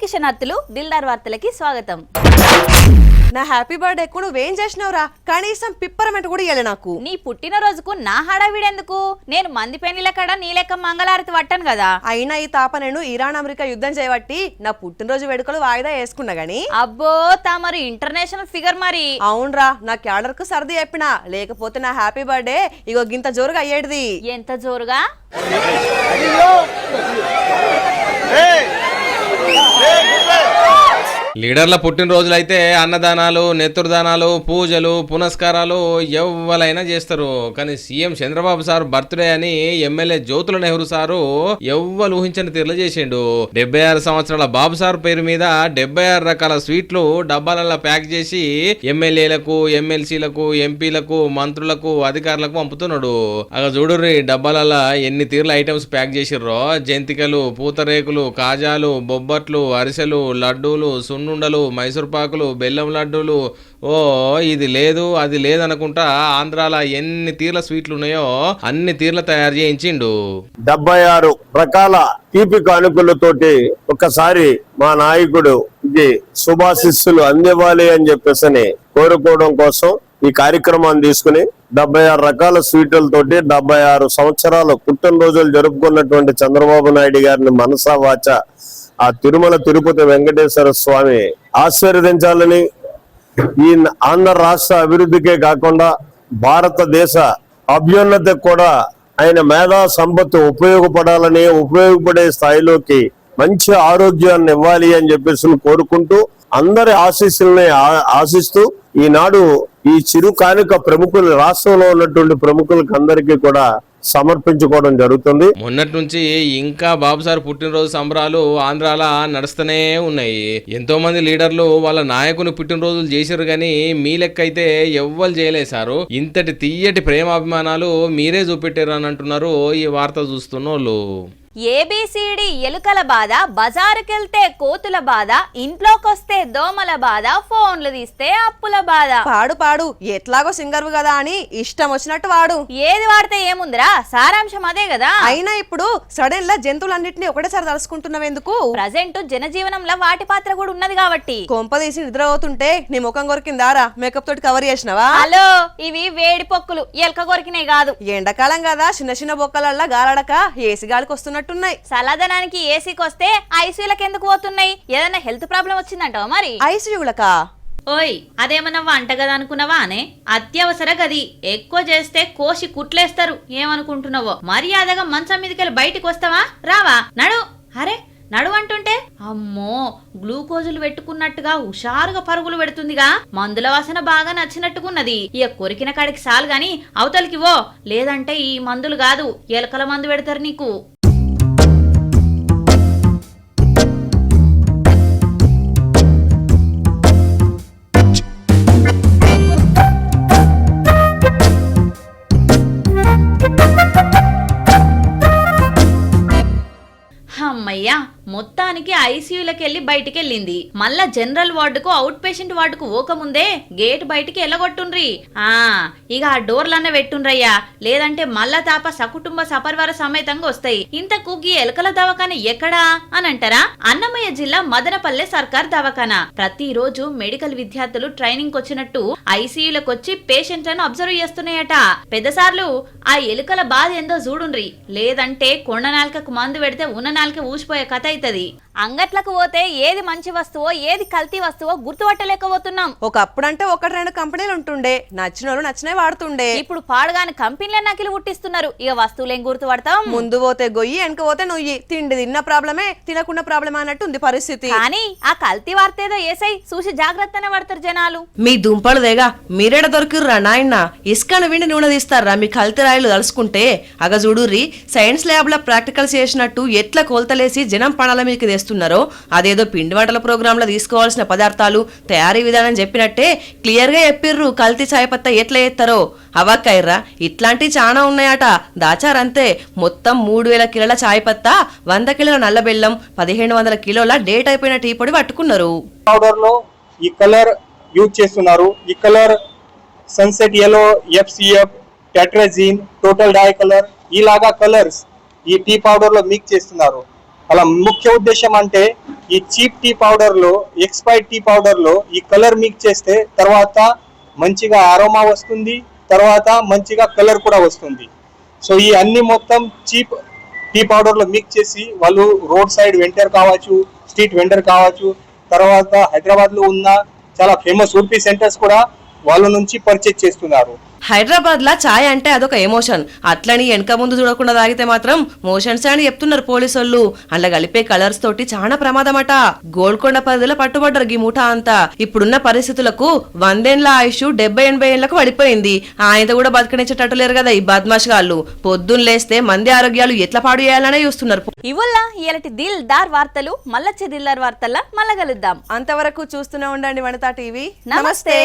కిషన్ అత్తులు దిల్దార్ వార్తలకి స్వాగతం. నా happy birthday కు నువ్వేం చేసినావురా? కనీసం పిప్పరమెంట్ కూడా ఇయ్యలే నాకు. నీ పుట్టినరోజుకు నా హడావిడెందుకు? నేను మంది పెళ్లిల కడ నీ లెక్క మంగళారతి పట్టాను కదా. అయినా ఈ తాప నేను ఇరాన్ అమెరికా యుద్ధం చేయబట్టి నా పుట్టినరోజు వేడుకలు వాయిదా వేసుకున్నా గానీ. అబ్బో తమరు ఇంటర్నేషనల్ ఫిగర్ మరి. అవునరా, నా క్యాడర్ కు సర్ది చెప్పినా, లేకపోతే నా హ్యాపీ బర్త్డే ఇగో గింత జోరుగా అయ్యేది. ఎంత జోరుగా? లీడర్ల పుట్టినరోజులైతే అన్నదానాలు, నెత్తురుదానాలు, పూజలు, పునస్కారాలు ఎవ్వలైనా చేస్తారు. కానీ సీఎం చంద్రబాబు సార్ బర్త్డే అని ఎమ్మెల్యే జ్యోతుల నెహ్రూ సారు ఎవ్వరు ఊహించని తీరులో చేసిండు. 76 సంవత్సరాల బాబు సార్ పేరు మీద 76 రకాల స్వీట్లు డబ్బాలలో ప్యాక్ చేసి ఎమ్మెల్యేలకు, ఎమ్మెల్సీలకు, ఎంపీలకు, మంత్రులకు, అధికారులకు పంపుతున్నాడు. అక్కడ చూడుర్రి డబ్బాలలో ఎన్ని తీర్ల ఐటమ్స్ ప్యాక్ చేసిర్రో. జంతికలు, పూతరేకులు, కాజాలు, బొబ్బట్లు, అరిసెలు, లడ్డూలు, సున్నుండలు, మైసూర్ పాకులు, బెల్లం లడ్డూలు. ఓ ఇది లేదు అది లేదనుకుంటా ఆంధ్రాల ఎన్ని తీర్ల స్వీట్లు ఉన్నాయో అన్ని తీర్ల తయారు చేయించిండు. 76 రకాల తీపి కానుకలతోటి ఒక్కసారి మా నాయకుడు ఇది శుభాశిస్సులు అందివ్వాలి అని చెప్పేసి కోరుకోవడం కోసం ఈ కార్యక్రమాన్ని తీసుకుని 76 రకాల స్వీట్లతోటి 76 సంవత్సరాలు పుట్టినరోజులు జరుపుకున్నటువంటి చంద్రబాబు నాయుడు గారిని మనసా వాచ ఆ తిరుమల తిరుపతి వెంకటేశ్వర స్వామి ఆశీర్వదించాలని, ఈ ఆంధ్ర రాష్ట్ర అభివృద్ధికే కాకుండా భారతదేశ అభ్యున్నతికి కూడా ఆయన మేధా సంపత్తు ఉపయోగపడే స్థాయిలోకి మంచి ఆరోగ్యాన్ని ఇవ్వాలి అని చెప్పేసి కోరుకుంటూ అందరి ఆశీస్సుల్ని ఆశిస్తూ ఈనాడు ఈ చిరు కానుక ప్రముఖులు రాష్ట్రంలో ఉన్నటువంటి ప్రముఖులకు అందరికీ కూడా సమర్పించుకోవడం జరుగుతుంది. మొన్నటి నుంచి ఇంకా బాబు సార్ పుట్టినరోజు సంబరాలు ఆంధ్రాల నడుస్తూనే ఉన్నాయి. ఎంతో మంది లీడర్లు వాళ్ళ నాయకుని పుట్టినరోజులు చేశారు గాని మీ లెక్క అయితే ఎవ్వరు చేయలేదు సారు. ఇంతటి తీయటి ప్రేమాభిమానాలు మీరే చూపెట్టారు అని అంటున్నారు ఈ వార్త చూస్తున్నోళ్ళు. ఏబిసిడి ఎలుకల బాధ, బజారుకెళ్తే కోతుల బాధ, ఇంట్లోకొస్తే దోమల బాధ, ఫోన్లు తీస్తే అప్పుల బాధ. పాడు ఎట్లాగో సింగర్వు కదా అని ఇష్టం వచ్చినట్టు వాడు. ఏది వాడితే ఏముందిరా, సారాంశం అదే కదా. అయినా ఇప్పుడు సడన్ లా జంతువులన్నింటినీ ఒకటేసారి తలుసుకుంటున్నావెందుకు? ప్రజెంట్ జనజీవనంలో వాటి పాత్ర కూడా ఉన్నది కాబట్టి. కొంపదీసి నిద్ర అవుతుంటే నీ ముఖం కొరికిందారా? మేకప్ తోటి కవర్ చేసినవా? హలో, ఇవి వేడి పొక్కులు, ఎలక కొరికినాయి కాదు. ఎండాకాలం కదా, చిన్న బొక్కలల్లా గాలడక ఏసి గాలికి వస్తున్నట్టున్నాయి. చల్లదనానికి ఏసీకి వస్తే ఐసీయూలకు ఎందుకు పోతున్నాయి? ఏదైనా హెల్త్ ప్రాబ్లం వచ్చిందంటావా మరి? ఐసీయూలకా? ఓయ్ అదేమన్నా వంట గది అనుకున్నావా అనే? అత్యవసర గది. ఎక్కువ చేస్తే కోసి కుట్లేస్తారు. ఏమనుకుంటున్నావో? మర్యాదగా మంచం మీదకెళ్ళి బయటికి వస్తావా? రావా? నడు. అరే నడు అంటుంటే అమ్మో గ్లూకోజులు పెట్టుకున్నట్టుగా హుషారుగా పరుగులు పెడుతుందిగా. మందుల వాసన బాగా నచ్చినట్టుకున్నది. ఇక కొరికిన కాడికి సాలు గాని అవతలికి వో, లేదంటే ఈ మందులు కాదు ఎలకల మందు పెడతారు నీకు. అమ్మయ్యా, మొత్తానికి ఐసీయూలకి వెళ్ళి బయటికి వెళ్ళింది. మళ్ళా జనరల్ వార్డుకు, అవుట్ పేషెంట్ వార్డుకు ఓకముందే గేట్ బయటికి వెళ్ళగొట్టుండ్రి. ఇక ఆ డోర్లన్న పెట్టుండ్రయ్యా, లేదంటే మళ్ళా తాప సకుటుంబ సపరివార సమేతంగా వస్తాయి. ఇంతకు గీ ఎలకల దవాఖాన ఎక్కడా అని అంటారా? అన్నమయ్య జిల్లా మదనపల్లె సర్కార్ దవాఖానా. ప్రతిరోజు మెడికల్ విద్యార్థులు ట్రైనింగ్ వచ్చినట్టు ఐసీయూలకు వచ్చి పేషెంట్లను అబ్జర్వ్ చేస్తున్నాయట. పెద్దసార్లు ఆ ఎలుకల బాధ ఏందో చూడుండ్రి, లేదంటే కొండ నాలుకకు మందు పెడితే ఉన్న నాలుక ఊసిపోయే కథ అవుతుంది. అంగట్లకు పోతే ఏది మంచి వస్తువో ఏది కల్తీ వస్తువో గుర్తుపట్టలేకపోతున్నాం. ఒకప్పుడంటే 1-2 కంపెనీలు ఉంటుండే, నచ్చిన వాళ్ళు నచ్చినవి వాడుతుండే. ఇప్పుడు పాడుగాని కంపెనీలే నకిలి పుట్టిస్తున్నారు. ఇక వస్తువులేం గుర్తుపడతాం? ముందు పోతే గొయ్యి, వెనక పోతే నొయ్యి. తిండి తిన్న ప్రాబ్లమే, తినకుండా ప్రాబ్లమే అన్నట్టు ఉంది పరిస్థితి. కానీ ఆ కల్తీ వార్త ఏదో ఏసై చూసి జాగ్రత్తనే పడతారు జనాలు. మీ దుంపలు దేగా మీరేడ దొరికిర్రా నాయన? ఇసుకను విండి నూనె తీస్తారా మీ కల్తీ రాయలు తలుసుకుంటే? అగ చూడుర్రి, సైన్స్ ల్యాబ్ లో ప్రాక్టికల్స్ చేసినట్టు ఎట్లా కోల్తలేసి జనం పణాల మీదకి తెస్తున్నారో, అదేదో పిండి వంటల ప్రోగ్రామ్ లో తీసుకోవాల్సిన పదార్థాలు తయారీ విధానం చెప్పినట్టే క్లియర్ గా చెప్పిర్రు. కల్తీ చాయపత్తా ఎట్లా చేస్తారో అవక్కైర్రా. ఇట్లాంటివి చాలా ఉన్నాయట. దాచారంతే. మొత్తం 3000 కిలోల చాయపత్తా, 100 కిలోల నల్ల బెల్లం, 1500 కిలోల డేట్ అయిపోయిన టీ పొడి పట్టుకున్నారు. పౌడర్ లో ఈ కలర్ యూజ్ చేస్తున్నారు. ఈ colour sunset yellow, FCF, tartrazine, total dye colour, ఇలాగా కలర్స్ ఈ టీ పౌడర్ లో మిక్స్ చేస్తున్నారు. అలా ముఖ్య ఉద్దేశం అంటే ఈ చీప్ టీ పౌడర్ లో, ఎక్స్పైర్డ్ టీ పౌడర్ లో ఈ కలర్ మిక్స్ చేస్తే తర్వాత మంచిగా అరోమా వస్తుంది, తర్వాత మంచిగా కలర్ కూడా వస్తుంది. సో ఈ అన్ని మొత్తం చీప్ టీ పౌడర్ లో మిక్స్ చేసి వాళ్ళు రోడ్ సైడ్ వెండర్ కావచ్చు, స్ట్రీట్ వెండర్ కావచ్చు, తర్వాత హైదరాబాద్ లో ఉన్న చాలా ఫేమస్ ఉడిపి సెంటర్స్ కూడా వాళ్ళ నుంచి పర్చేజ్ చేస్తున్నారు. హైదరాబాద్ లా చాయ్ అంటే అదొక ఎమోషన్. అట్లని వెనక ముందు చూడకుండా తాగితే మాత్రం మోషన్స్ అని చెప్తున్నారు పోలీసోళ్ళు. అలా కలిపే కలర్స్ తోటి చాలా ప్రమాదమట. గోల్కొండ పరిధిలో పట్టుబడ్డారు ఈ ముఠా అంతా. ఇప్పుడున్న పరిస్థితులకు 100 ఏళ్ల ఆయుష్ 70-80 ఏళ్లకు పడిపోయింది. ఆయనతో కూడా బతకనిచ్చేటట్టు లేరు కదా ఈ బద్మాష్ గాళ్ళు. పొద్దున్న లేస్తే మంది ఆరోగ్యాలు ఎట్లా పాడు చేయాలనే చూస్తున్నారు. ఇవల్ల ఇలాంటి దిల్ దార్ వార్తలు మళ్ళొచ్చే దిల్దార్ వార్తల్లా మళ్ళా కలుద్దాం. అంతవరకు చూస్తూనే ఉండండి వనితా టీవీ. నమస్తే.